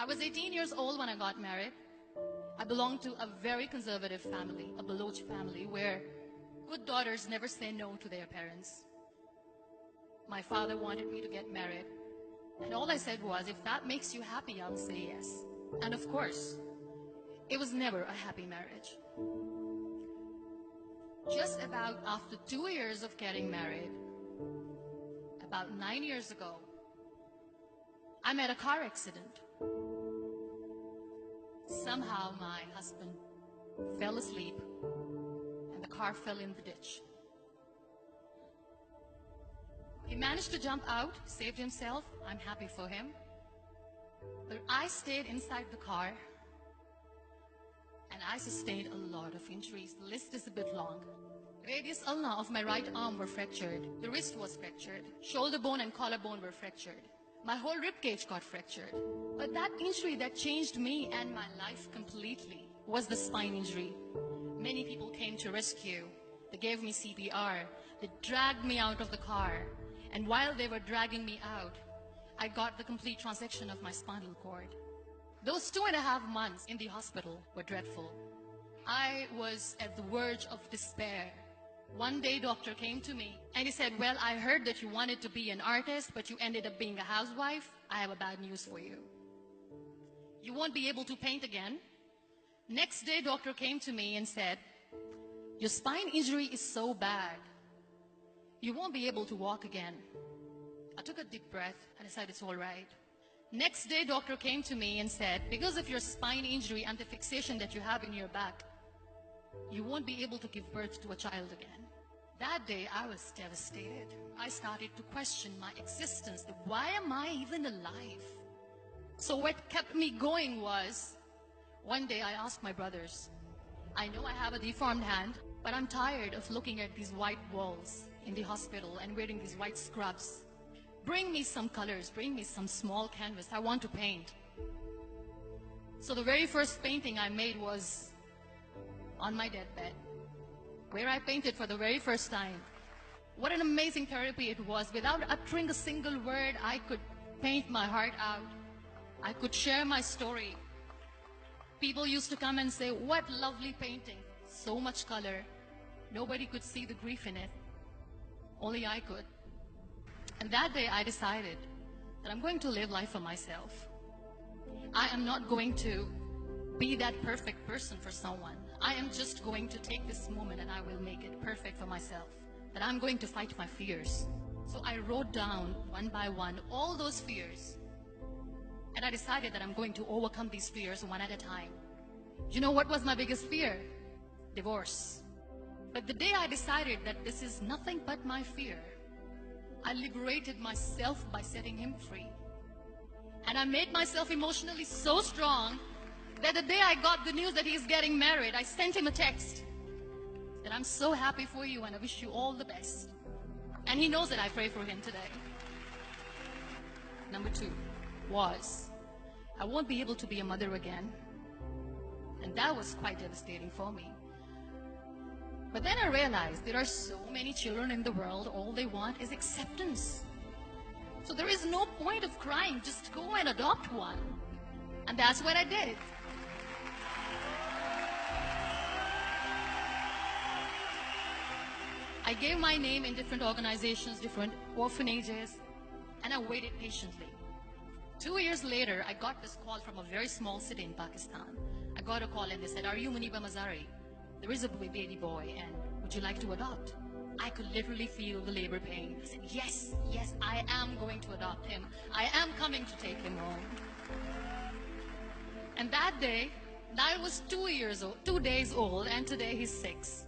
I was 18 years old when I got married. I belonged to a very conservative family, a Baloch family, where good daughters never say no to their parents. My father wanted me to get married, and all I said was, if that makes you happy, I'll say yes. And of course, it was never a happy marriage. Just about after 2 years of getting married, about 9 years ago, I met a car accident. Somehow my husband fell asleep and the car fell in the ditch. He managed to jump out, saved himself. I'm happy for him. But I stayed inside the car and I sustained a lot of injuries. The list is a bit long. Radius ulna of my right arm were fractured. The wrist was fractured. Shoulder bone and collarbone were fractured. My whole rib cage got fractured. But that injury that changed me and my life completely was the spine injury. Many people came to rescue. They gave me CPR. They dragged me out of the car. And while they were dragging me out, I got the complete transection of my spinal cord. Those 2.5 months in the hospital were dreadful. I was at the verge of despair. One day, doctor came to me and he said, well, I heard that you wanted to be an artist, but you ended up being a housewife. I have a bad news for you. You won't be able to paint again. Next day, doctor came to me and said, your spine injury is so bad, you won't be able to walk again. I took a deep breath and I said, it's all right. Next day, doctor came to me and said, because of your spine injury and the fixation that you have in your back, you won't be able to give birth to a child again. That day, I was devastated. I started to question my existence. Why am I even alive? So what kept me going was, one day I asked my brothers, I know I have a deformed hand, but I'm tired of looking at these white walls in the hospital and wearing these white scrubs. Bring me some colors, bring me some small canvas. I want to paint. So the very first painting I made was on my deathbed, where I painted for the very first time. What an amazing therapy it was. Without uttering a single word, I could paint my heart out. I could share my story. People used to come and say, what lovely painting. So much color. Nobody could see the grief in it. Only I could. And that day I decided that I'm going to live life for myself. I am not going to be that perfect person for someone. I am just going to take this moment and I will make it perfect for myself. That I'm going to fight my fears. So I wrote down one by one all those fears. And I decided that I'm going to overcome these fears one at a time. You know what was my biggest fear? Divorce. But the day I decided that this is nothing but my fear, I liberated myself by setting him free. And I made myself emotionally so strong that the day I got the news that he's getting married, I sent him a text that I'm so happy for you and I wish you all the best. And he knows that I pray for him today. Number 2 was, I won't be able to be a mother again. And that was quite devastating for me. But then I realized there are so many children in the world, all they want is acceptance. So there is no point of crying, just go and adopt one. And that's what I did. I gave my name in different organizations, different orphanages, and I waited patiently. 2 years later, I got this call from a very small city in Pakistan. I got a call and they said, are you Muniba Mazari? There is a baby boy and would you like to adopt? I could literally feel the labor pain. I said, yes, yes, I am going to adopt him. I am coming to take him home. And that day, I was 2 days old, and today he's 6.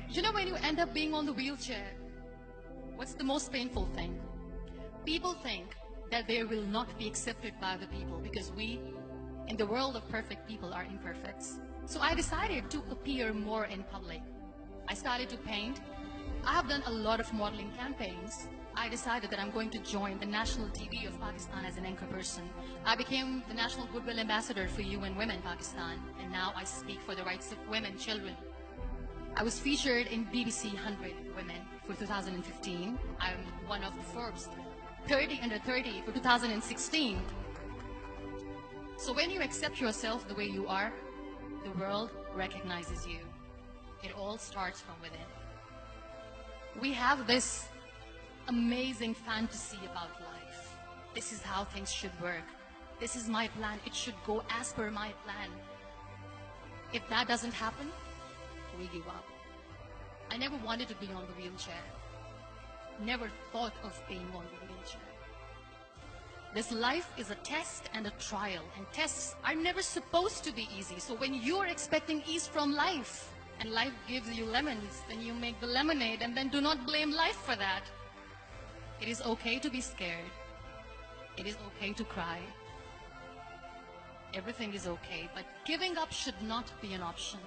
You know, when you end up being on the wheelchair, what's the most painful thing? People think that they will not be accepted by the people because we, in the world of perfect people, are imperfects. So I decided to appear more in public. I started to paint. I have done a lot of modeling campaigns. I decided that I'm going to join the national TV of Pakistan as an anchor person. I became the National Goodwill Ambassador for UN Women Pakistan, and now I speak for the rights of women, children. I was featured in BBC 100 Women for 2015. I'm one of the Forbes 30 under 30 for 2016. So when you accept yourself the way you are, the world recognizes you. It all starts from within. We have this amazing fantasy about life. This is how things should work. This is my plan. It should go as per my plan. If that doesn't happen, we give up. I never wanted to be on the wheelchair. Never thought of being on the wheelchair. This life is a test and a trial, and tests are never supposed to be easy. So when you're expecting ease from life, and life gives you lemons, then you make the lemonade, and then do not blame life for that. It is okay to be scared. It is okay to cry. Everything is okay, but giving up should not be an option.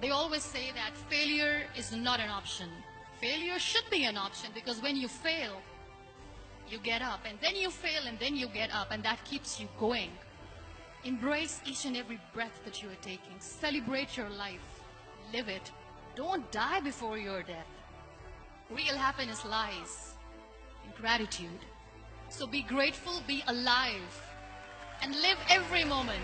They always say that failure is not an option. Failure should be an option, because when you fail, you get up, and then you fail, and then you get up, and that keeps you going. Embrace each and every breath that you are taking. Celebrate your life. Live it. Don't die before your death. Real happiness lies in gratitude. So be grateful, be alive, and live every moment.